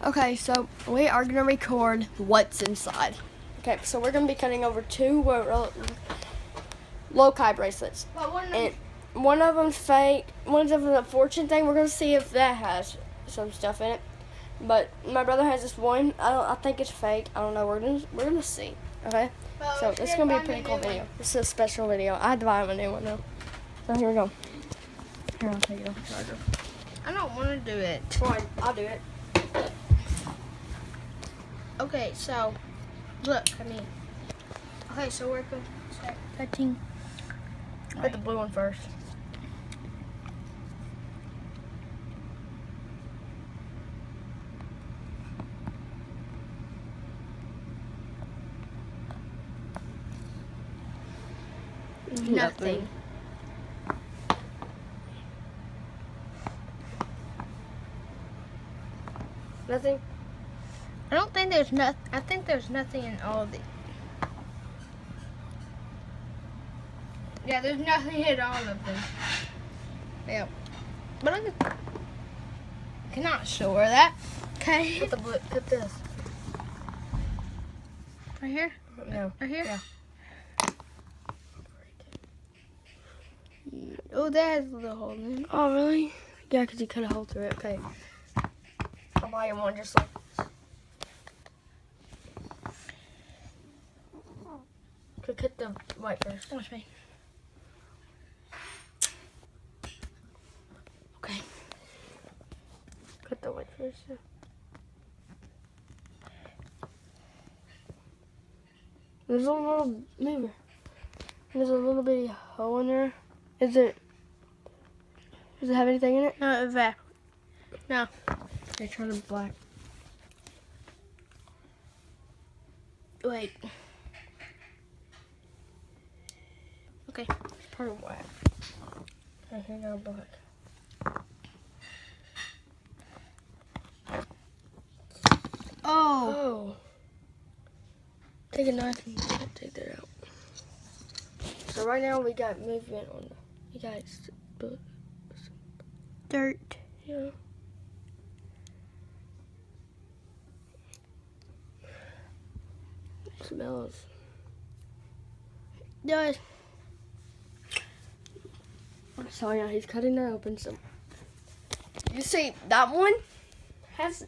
Okay, so we are gonna record what's inside. Okay, so we're gonna be cutting over two loci bracelets, and one of them's fake. One of them's a fortune thing. We're gonna see if that has some stuff in it. But my brother has this one. I think it's fake. I don't know. We're gonna see. Okay. So it's gonna be a pretty cool video. This is a special video. I had to buy him a new one though. So here we go. Here, I'll take it off the charger. I don't want to do it. Fine, I'll do it. Okay, so look, okay, so we're going to start cutting. Cut the blue one first. Nothing. Nothing? I don't think there's nothing. I think there's nothing in all of these. Yeah, there's nothing in all of them. Yeah, but I cannot show her that. Okay. Cut the blue. Cut this. Right here. No. Right here. Yeah. Oh, that has a little hole in it. Oh, really? Yeah, because you cut a hole through it. Okay. I'll buy you one just like this. Okay, cut the white first. Watch me. Okay. Cut the white first. Yeah. There's a little, maybe. There's a little bitty hole in there. Does it have anything in it? No, exactly. No. Okay, try the black. Wait. Okay. It's part of white. Okay, here now black. Oh. Oh. Take a knife and take that out. So right now we got movement on the. We got Dirt. yeah. It smells. Does. So yeah, he's cutting that open. So you see that one has